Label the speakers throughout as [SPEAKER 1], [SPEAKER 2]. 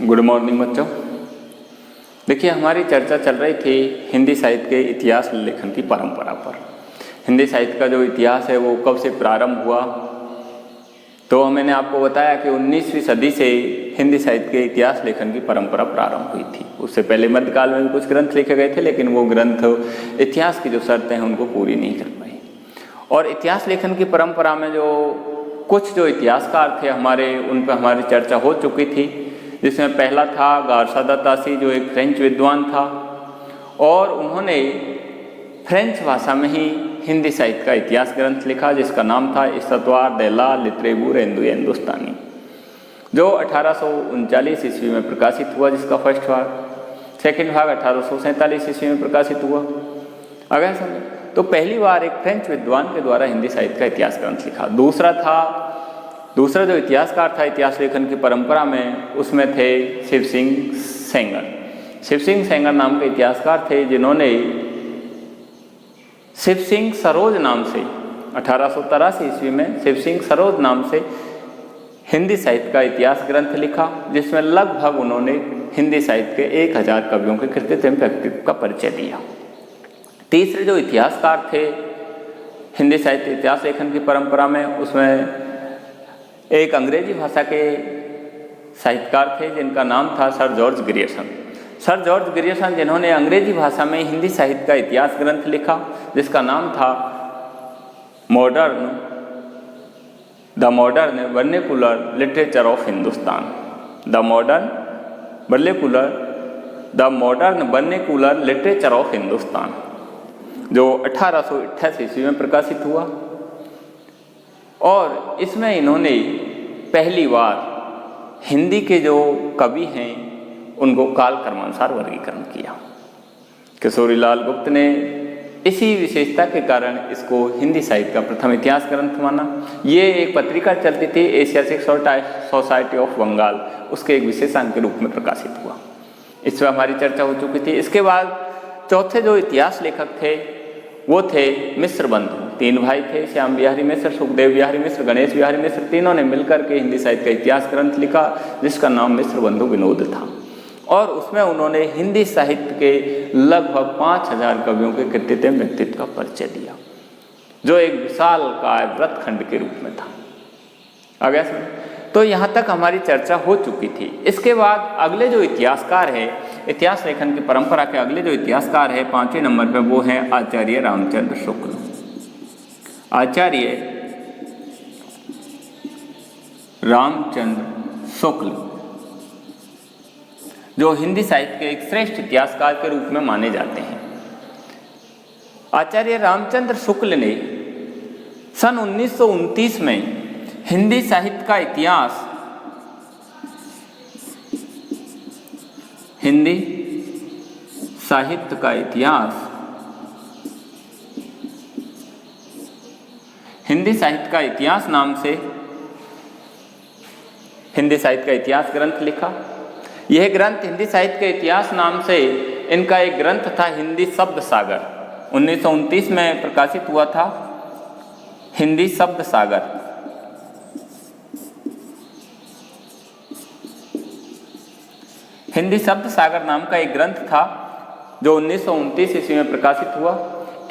[SPEAKER 1] Good morning बच्चों। देखिए, हमारी चर्चा चल रही थी हिंदी साहित्य के इतिहास लेखन की परंपरा पर। हिंदी साहित्य का जो इतिहास है वो कब से प्रारंभ हुआ, तो मैंने आपको बताया कि 19वीं सदी से हिंदी साहित्य के इतिहास लेखन की परंपरा प्रारंभ हुई थी। उससे पहले मध्यकाल में भी कुछ ग्रंथ लिखे गए थे, लेकिन वो ग्रंथ इतिहास की जो शर्तें हैं उनको पूरी नहीं कर पाए। और इतिहास लेखन की परंपरा में कुछ जो इतिहासकार थे हमारे, उन पर हमारी चर्चा हो चुकी थी, जिसमें पहला था गारसा दा तासी, जो एक फ्रेंच विद्वान था और उन्होंने फ्रेंच भाषा में ही हिंदी साहित्य का इतिहास ग्रंथ लिखा, जिसका नाम था इस्तवार दे ला लिटरेचर हिंदुस्तानी, जो 1839 ईस्वी में प्रकाशित हुआ, जिसका फर्स्ट भाग। सेकंड भाग 1847 ईस्वी में प्रकाशित हुआ। अगर समझे तो पहली बार एक फ्रेंच विद्वान के द्वारा हिंदी साहित्य का इतिहास ग्रंथ लिखा। दूसरा जो इतिहासकार था इतिहास लेखन की परंपरा में, उसमें थे शिव सिंह सेंगर। शिव सिंह सेंगर नाम के इतिहासकार थे, जिन्होंने शिव सिंह सरोज नाम से 1883 ईस्वी में शिव सिंह सरोज नाम से हिंदी साहित्य का इतिहास ग्रंथ लिखा, जिसमें लगभग उन्होंने हिंदी साहित्य के 1000 कवियों के कृतित्व एवं व्यक्तित्व का परिचय दिया। तीसरे जो इतिहासकार थे हिंदी साहित्य इतिहास लेखन की परंपरा में, उसमें एक अंग्रेजी भाषा के साहित्यकार थे जिनका नाम था sir George Grierson. Sir George Grierson, जिन्होंने अंग्रेजी भाषा में हिंदी साहित्य का इतिहास ग्रंथ लिखा, जिसका नाम था the modern vernacular literature of Hindustan. The modern vernacular literature of Hindustan, जो 1888 ईस्वी में प्रकाशित हुआ। और इसमें इन्होंने पहली बार हिंदी के जो कवि हैं उनको काल क्रमानुसार वर्गीकरण किया। किशोरीलाल गुप्त ने इसी विशेषता के कारण इसको हिंदी साहित्य का प्रथम इतिहास ग्रंथ माना। ये एक पत्रिका चलती थी एशियाटिक सोसाइटी ऑफ बंगाल, उसके एक विशेषांक के रूप में प्रकाशित हुआ। इस पर हमारी चर्चा हो चुकी थी। इसके बाद चौथे जो इतिहास लेखक थे वो थे मिश्र बंधु। 3 भाई थे, श्याम बिहारी मिश्र, सुखदेव बिहारी मिश्र, गणेश बिहारी मिश्र। तीनों ने मिलकर के हिंदी साहित्य का इतिहास ग्रंथ लिखा, जिसका नाम मिश्र बंधु विनोद था। और उसमें उन्होंने हिंदी साहित्य के लगभग 5000 कवियों के कृतित्व एवं व्यक्तित्व का परिचय दिया, जो एक विशाल काव्य व्रतखंड के रूप में था। आगे तो यहाँ तक हमारी चर्चा हो चुकी थी। इसके बाद अगले जो इतिहासकार है, इतिहास लेखन की परंपरा के अगले जो इतिहासकार है 5वें नंबर पे, वो हैं आचार्य रामचंद्र शुक्ल। आचार्य रामचंद्र शुक्ल, जो हिंदी साहित्य के एक श्रेष्ठ इतिहासकार के रूप में माने जाते हैं। आचार्य रामचंद्र शुक्ल ने सन 1929 में हिंदी साहित्य का इतिहास, हिंदी साहित्य का इतिहास, हिंदी साहित्य का इतिहास नाम से हिंदी साहित्य का इतिहास ग्रंथ लिखा। यह ग्रंथ हिंदी साहित्य के इतिहास नाम से इनका एक ग्रंथ था हिंदी शब्द सागर। 1929 में प्रकाशित हुआ था हिंदी शब्द सागर। हिंदी शब्द सागर नाम का एक ग्रंथ था जो 1929 ईस्वी में प्रकाशित हुआ।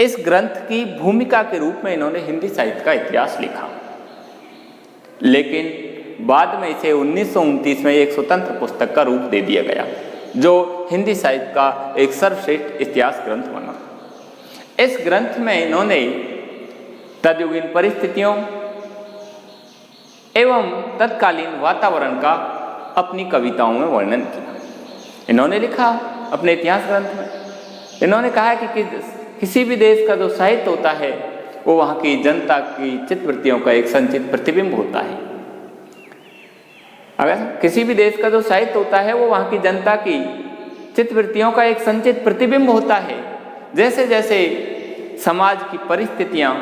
[SPEAKER 1] इस ग्रंथ की भूमिका के रूप में इन्होंने हिंदी साहित्य का इतिहास लिखा, लेकिन बाद में इसे 1929 में एक स्वतंत्र पुस्तक का रूप दे दिया गया, जो हिंदी साहित्य का एक सर्वश्रेष्ठ इतिहास ग्रंथ बना। इस ग्रंथ में इन्होंने तदयुगीन परिस्थितियों एवं तत्कालीन वातावरण का अपनी कविताओं में वर्णन किया। इन्होंने लिखा अपने इतिहास ग्रंथ में, इन्होंने कहा कि किसी भी देश का जो साहित्य होता है वो वहाँ की जनता की चित्तवृत्तियों का एक संचित प्रतिबिंब होता है। अगर किसी भी देश का जो साहित्य होता है वो वहाँ की जनता की चित्तवृत्तियों का एक संचित प्रतिबिंब होता है। जैसे जैसे समाज की परिस्थितियाँ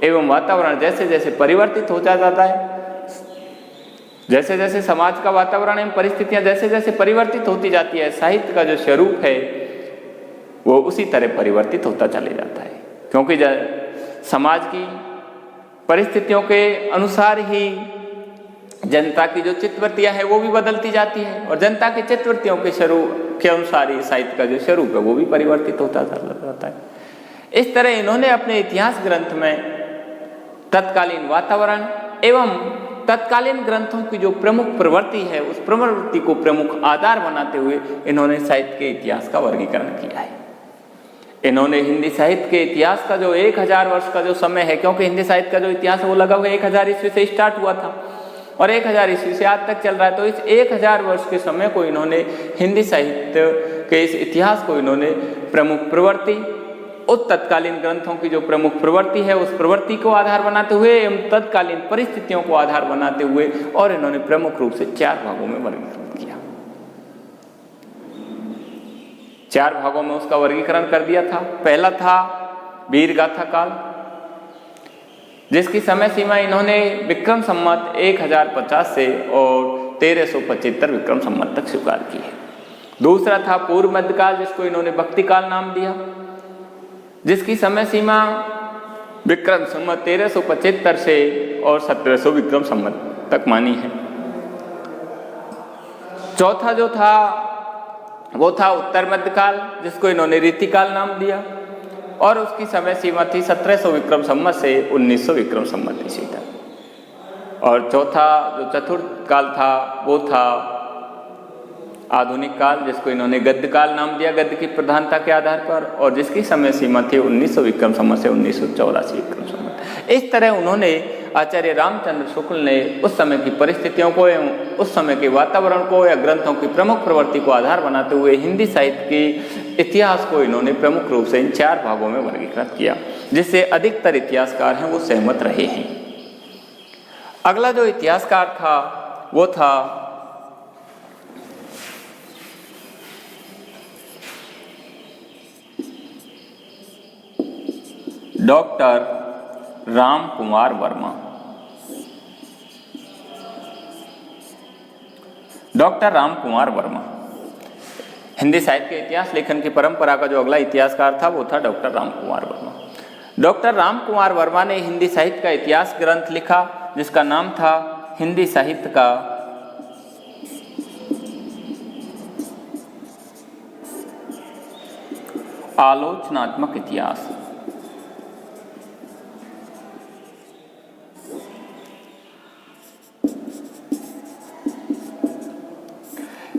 [SPEAKER 1] एवं वातावरण जैसे जैसे परिवर्तित हो जाता है, जैसे जैसे समाज का वातावरण एवं परिस्थितियां जैसे जैसे परिवर्तित होती जाती है, साहित्य का जो स्वरूप है वो उसी तरह परिवर्तित होता चले जाता है, क्योंकि समाज की परिस्थितियों के अनुसार ही जनता की जो चित्तवृत्तियां हैं वो भी बदलती जाती है और जनता की चित्तवृत्तियों के अनुसार ही साहित्य का जो स्वरूप है वो भी परिवर्तित होता जाता है। इस तरह इन्होंने अपने इतिहास ग्रंथ में तत्कालीन वातावरण एवं तत्कालीन ग्रंथों की जो प्रमुख प्रवृत्ति है उस प्रवृत्ति को प्रमुख आधार बनाते हुए इन्होंने साहित्य के इतिहास का वर्गीकरण किया है। इन्होंने हिंदी साहित्य के इतिहास का जो 1000 वर्ष का जो समय है, क्योंकि हिंदी साहित्य का जो इतिहास है वो लगभग 1000 ईस्वी से स्टार्ट हुआ था और 1000 ईस्वी से आज तक चल रहा है, तो इस 1000 वर्ष के समय को इन्होंने हिंदी साहित्य के इस इतिहास को इन्होंने प्रमुख प्रवृत्ति, उस तत्कालीन ग्रंथों की जो प्रमुख प्रवृत्ति है उस प्रवृत्ति को आधार बनाते हुए एवं तत्कालीन परिस्थितियों को आधार बनाते हुए और इन्होंने प्रमुख रूप से 4 भागों में वर्गीकरण किया। 4 भागों में उसका वर्गीकरण कर दिया था। पहला था वीर गाथा काल, जिसकी समय सीमा इन्होंने विक्रम संवत 1050 से और 1375 विक्रम संवत तक स्वीकार की है। दूसरा था पूर्व मध्यकाल, जिसको इन्होंने भक्ति काल नाम दिया, जिसकी समय सीमा विक्रम संवत 1375 से और 1700 विक्रम संवत तक मानी है। चौथा जो था वो था उत्तर मध्यकाल, जिसको इन्होंने रीतिकाल नाम दिया और उसकी समय सीमा थी 1700 विक्रम संवत से 1900 विक्रम संवत ईस्वी तक। और चौथा जो चतुर्थ काल था वो था आधुनिक काल, जिसको इन्होंने गद्य काल नाम दिया गद्य की प्रधानता के आधार पर और जिसकी समय सीमा थी 1900 विक्रम संवत से 1984 विक्रम संवत। इस तरह उन्होंने आचार्य रामचंद्र शुक्ल ने उस समय की परिस्थितियों को एवं उस समय के वातावरण को या ग्रंथों की प्रमुख प्रवृत्ति को आधार बनाते हुए हिंदी साहित्य के इतिहास को इन्होंने प्रमुख रूप से इन 4 भागों में वर्गीकृत किया, जिससे अधिकतर इतिहासकार हैं वो सहमत रहे हैं। अगला जो इतिहासकार था वो था डॉक्टर राम कुमार वर्मा। डॉक्टर राम कुमार वर्मा हिंदी साहित्य के इतिहास लेखन की परंपरा का जो अगला इतिहासकार था वो था डॉक्टर राम कुमार वर्मा। डॉक्टर राम कुमार वर्मा ने हिंदी साहित्य का इतिहास ग्रंथ लिखा, जिसका नाम था हिंदी साहित्य का आलोचनात्मक इतिहास।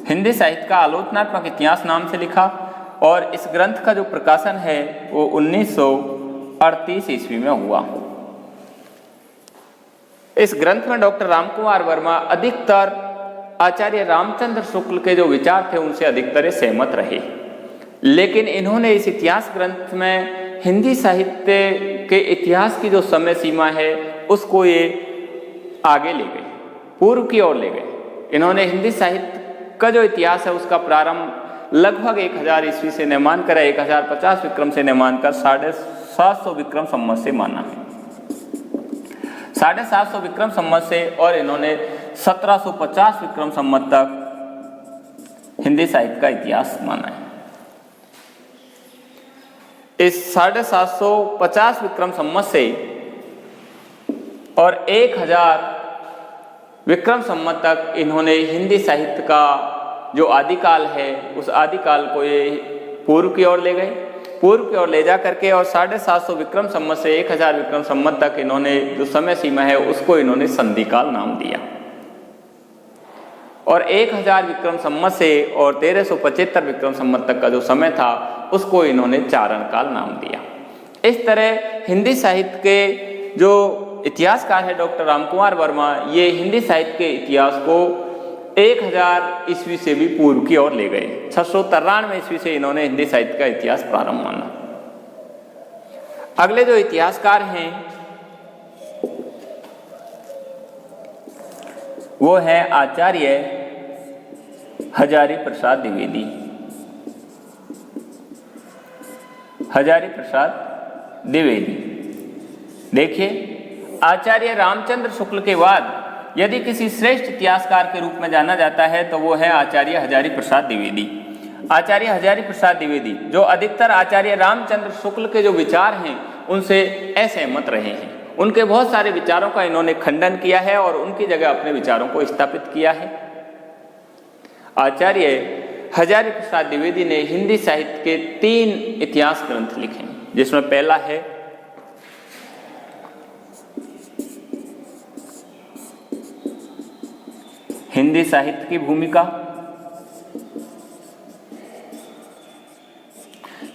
[SPEAKER 1] हिंदी साहित्य का आलोचनात्मक इतिहास नाम से लिखा और इस ग्रंथ का जो प्रकाशन है वो 1938 ईस्वी में हुआ। इस ग्रंथ में डॉक्टर रामकुमार वर्मा अधिकतर आचार्य रामचंद्र शुक्ल के जो विचार थे उनसे अधिकतर सहमत रहे, लेकिन इन्होंने इस इतिहास ग्रंथ में हिंदी साहित्य के इतिहास की जो समय सीमा है उसको ये आगे ले गए, पूर्व की ओर ले गए। इन्होंने हिंदी साहित्य का जो इतिहास है उसका प्रारंभ लगभग 1000 ईस्वी से न मानकर 1050 विक्रम से न मानकर 750 विक्रम संवत से माना है, 750 विक्रम संवत से, और इन्होंने 1750 विक्रम संवत तक हिंदी साहित्य का इतिहास माना है। इस 750 विक्रम संवत से और 1000 विक्रम संवत तक इन्होंने हिंदी साहित्य का जो आदिकाल है उस आदिकाल को ये पूर्व की ओर ले गए। पूर्व की ओर ले जा करके और 750 विक्रम संवत से 1000 विक्रम संवत तक इन्होंने जो समय सीमा है उसको इन्होंने संधि काल नाम दिया और 1000 विक्रम संवत से और 1375 विक्रम संवत तक का जो समय था उसको इन्होंने चारण काल नाम दिया। इस तरह हिंदी साहित्य के जो इतिहासकार है डॉक्टर रामकुमार वर्मा, ये हिंदी साहित्य के इतिहास को 1000 ईस्वी से भी पूर्व की ओर ले गए। 693 ईस्वी से इन्होंने हिंदी साहित्य का इतिहास प्रारंभ माना। अगले जो इतिहासकार हैं वो है आचार्य हजारी प्रसाद द्विवेदी। हजारी प्रसाद द्विवेदी, देखिए आचार्य रामचंद्र शुक्ल के बाद यदि किसी श्रेष्ठ इतिहासकार के रूप में जाना जाता है तो वो है आचार्य हजारी प्रसाद द्विवेदी। आचार्य हजारी प्रसाद द्विवेदी जो अधिकतर आचार्य रामचंद्र शुक्ल के जो विचार हैं उनसे असहमत रहे हैं उनके बहुत सारे विचारों का इन्होंने खंडन किया है और उनकी जगह अपने विचारों को स्थापित किया है। आचार्य हजारी प्रसाद द्विवेदी ने हिंदी साहित्य के 3 इतिहास ग्रंथ लिखे हैं, जिसमें पहला है हिंदी साहित्य की भूमिका,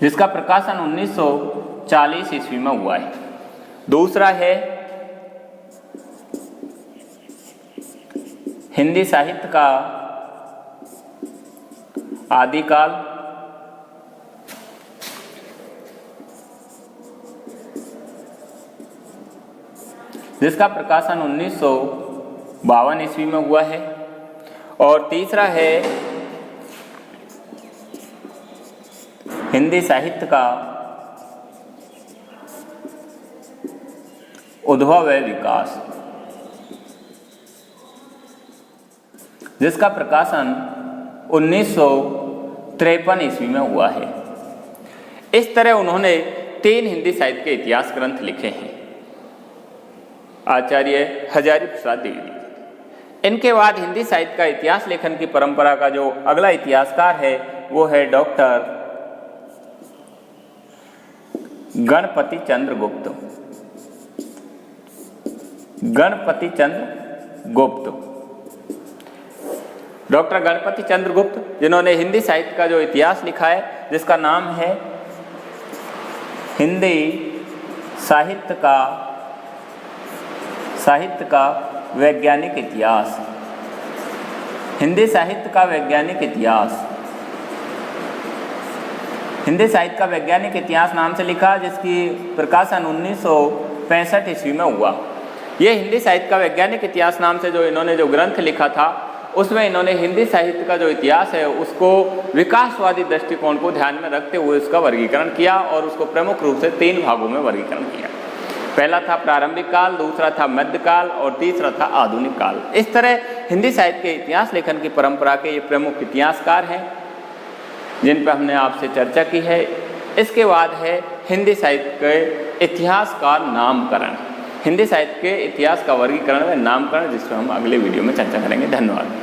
[SPEAKER 1] जिसका प्रकाशन 1940 ईस्वी में हुआ है। दूसरा है हिंदी साहित्य का आदिकाल, जिसका प्रकाशन 1952 ईस्वी में हुआ है। और तीसरा है हिंदी साहित्य का उद्भव व विकास, जिसका प्रकाशन 1953 ईस्वी में हुआ है। इस तरह उन्होंने 3 हिंदी साहित्य के इतिहास ग्रंथ लिखे हैं, आचार्य हजारी प्रसाद द्विवेदी। इनके बाद हिंदी साहित्य का इतिहास लेखन की परंपरा का जो अगला इतिहासकार है वो है डॉक्टर गणपति चंद्र गुप्त। गणपति चंद्र गुप्त, डॉक्टर गणपति चंद्र गुप्त, जिन्होंने हिंदी साहित्य का जो इतिहास लिखा है, जिसका नाम है हिंदी साहित्य का वैज्ञानिक इतिहास। हिंदी साहित्य का वैज्ञानिक इतिहास, हिंदी साहित्य का वैज्ञानिक इतिहास नाम से लिखा, जिसकी प्रकाशन 1965 ईस्वी में हुआ। ये हिंदी साहित्य का वैज्ञानिक इतिहास नाम से जो इन्होंने जो ग्रंथ लिखा था, उसमें इन्होंने हिंदी साहित्य का जो इतिहास है उसको विकासवादी दृष्टिकोण को ध्यान में रखते हुए उसका वर्गीकरण किया और उसको प्रमुख रूप से 3 भागों में वर्गीकरण किया। पहला था प्रारंभिक काल, दूसरा था मध्यकाल और तीसरा था आधुनिक काल। इस तरह हिंदी साहित्य के इतिहास लेखन की परंपरा के ये प्रमुख इतिहासकार हैं जिन पर हमने आपसे चर्चा की है। इसके बाद है हिंदी साहित्य के इतिहास का नामकरण, हिंदी साहित्य के इतिहास का वर्गीकरण व नामकरण, जिस पर हम अगले वीडियो में चर्चा करेंगे। धन्यवाद।